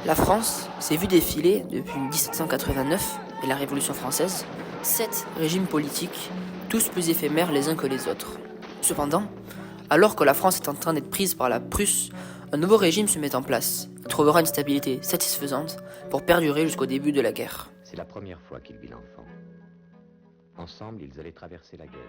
La France s'est vue défiler depuis 1789 et la Révolution française 7 régimes politiques, tous plus éphémères les uns que les autres. Cependant, alors que la France est en train d'être prise par la Prusse, un nouveau régime se met en place. Il trouvera une stabilité satisfaisante pour perdurer jusqu'au début de la guerre. C'est la première fois qu'il vit l'enfant. Ensemble, ils allaient traverser la guerre.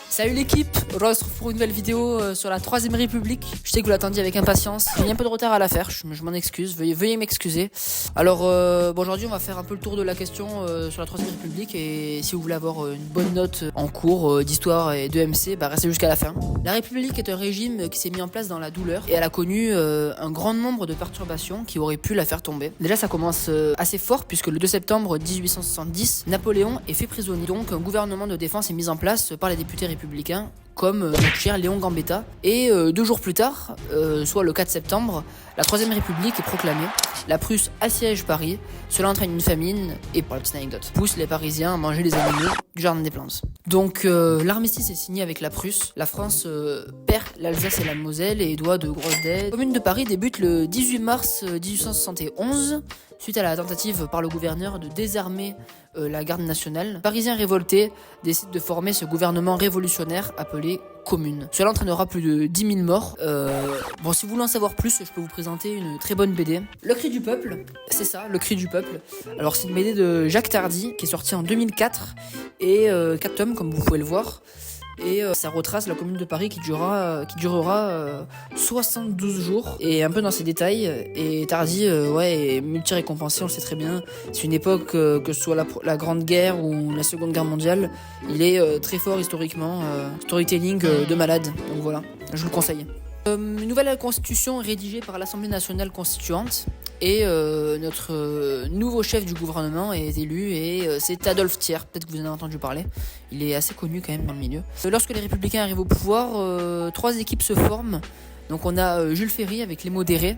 Salut l'équipe, on se retrouve pour une nouvelle vidéo sur la 3ème République. Je sais que vous l'attendiez avec impatience. J'ai mis un peu de retard à la faire, je m'en excuse, veuillez m'excuser. Alors aujourd'hui on va faire un peu le tour de la question sur la 3ème République. Et si vous voulez avoir une bonne note en cours d'histoire et de MC, restez jusqu'à la fin. La République est un régime qui s'est mis en place dans la douleur. Et elle a connu un grand nombre de perturbations qui auraient pu la faire tomber. Déjà ça commence assez fort puisque le 2 septembre 1870, Napoléon est fait prisonnier. Donc un gouvernement de défense est mis en place par les députés républicains comme notre cher Léon Gambetta. Et 2 jours plus tard, soit le 4 septembre, la 3ème République est proclamée. La Prusse assiège Paris. Cela entraîne une famine et, pour la petite anecdote, pousse les Parisiens à manger les animaux du jardin des plantes. Donc l'armistice est signé avec la Prusse. La France perd l'Alsace et la Moselle et doit de grosses dettes. La Commune de Paris débute le 18 mars 1871 suite à la tentative par le gouverneur de désarmer la garde nationale. Parisiens révoltés décident de former ce gouvernement révolutionnaire appelé Commune. Cela entraînera plus de 10 000 morts. Bon, si vous voulez en savoir plus, je peux vous présenter une très bonne BD. Le Cri du Peuple, c'est ça, Le Cri du Peuple. Alors c'est une BD de Jacques Tardy qui est sortie en 2004 et 4 tomes comme vous pouvez le voir. Et ça retrace la commune de Paris qui durera 72 jours. Et un peu dans ses détails. Et Tardy est multi-récompensé, on le sait très bien. C'est une époque, que ce soit la Grande Guerre ou la Seconde Guerre mondiale, il est très fort historiquement. Storytelling de malade. Donc voilà, je vous le conseille. Une nouvelle constitution rédigée par l'Assemblée nationale constituante. Et notre nouveau chef du gouvernement est élu et c'est Adolphe Thiers, peut-être que vous en avez entendu parler. Il est assez connu quand même dans le milieu. Lorsque les Républicains arrivent au pouvoir, 3 équipes se forment. Donc on a Jules Ferry avec les modérés,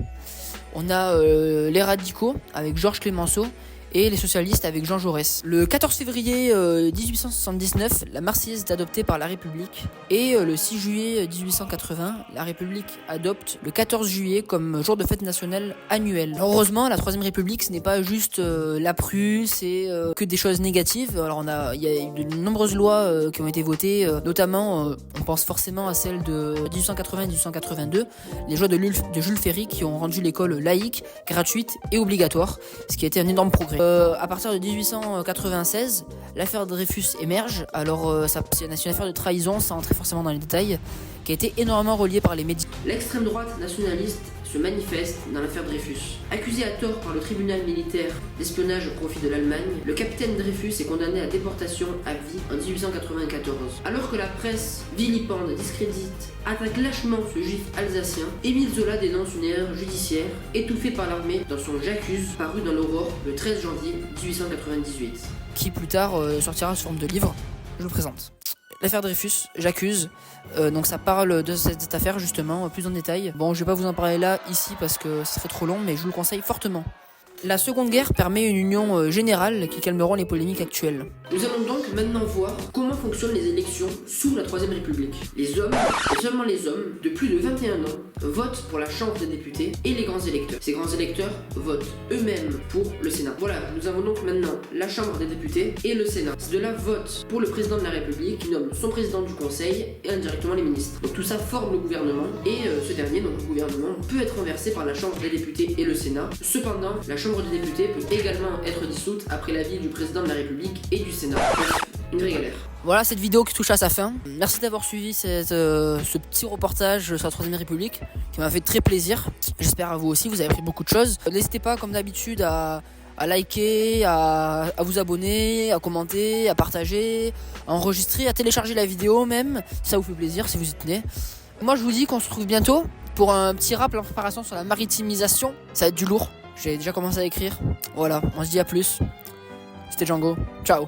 on a les radicaux avec Georges Clemenceau et les socialistes avec Jean Jaurès. Le 14 février 1879, la Marseillaise est adoptée par la République et le 6 juillet 1880, la République adopte le 14 juillet comme jour de fête nationale annuelle. Heureusement, la 3ème République, ce n'est pas juste la Prusse et que des choses négatives. Alors il y a eu de nombreuses lois qui ont été votées, notamment on pense forcément à celle de 1880 et 1882, les lois de Jules Ferry qui ont rendu l'école laïque, gratuite et obligatoire, ce qui a été un énorme progrès. À partir de 1896, l'affaire Dreyfus émerge. Alors c'est une affaire de trahison, sans entrer forcément dans les détails, qui a été énormément reliée par les médias. L'extrême droite nationaliste se manifeste dans l'affaire Dreyfus. Accusé à tort par le tribunal militaire d'espionnage au profit de l'Allemagne, le capitaine Dreyfus est condamné à déportation à vie en 1894. Alors que la presse vilipende, discrédite, attaque lâchement ce juif alsacien, Émile Zola dénonce une erreur judiciaire étouffée par l'armée dans son J'accuse, paru dans l'Aurore le 13 janvier 1898. Qui plus tard sortira sous forme de livre. Je vous présente. L'affaire Dreyfus, J'accuse. Donc ça parle de cette affaire justement plus en détail. Bon, je vais pas vous en parler là, ici, parce que ça serait trop long, mais je vous le conseille fortement. La Seconde Guerre permet une union générale qui calmeront les polémiques actuelles. Nous allons donc maintenant voir comment fonctionnent les élections sous la 3ème République. Les hommes, et seulement les hommes, de plus de 21 ans, votent pour la Chambre des députés et les grands électeurs. Ces grands électeurs votent eux-mêmes pour le Sénat. Voilà, nous avons donc maintenant la Chambre des députés et le Sénat. C'est de là vote pour le président de la République qui nomme son président du Conseil et indirectement les ministres. Donc tout ça forme le gouvernement et ce dernier, donc le gouvernement, peut être renversé par la Chambre des députés et le Sénat. Cependant, la Chambre des députés peut également être dissoute après l'avis du président de la République et du Sénat. Une vraie galère. Voilà cette vidéo qui touche à sa fin. Merci d'avoir suivi ce petit reportage sur la 3ème République qui m'a fait très plaisir. J'espère à vous aussi, vous avez appris beaucoup de choses. N'hésitez pas comme d'habitude à liker, à vous abonner, à commenter, à partager, à enregistrer, à télécharger la vidéo même, si ça vous fait plaisir, si vous y tenez. Moi je vous dis qu'on se retrouve bientôt pour un petit rap en préparation sur la maritimisation. Ça va être du lourd. J'ai déjà commencé à écrire. Voilà, on se dit à plus. C'était Django. Ciao.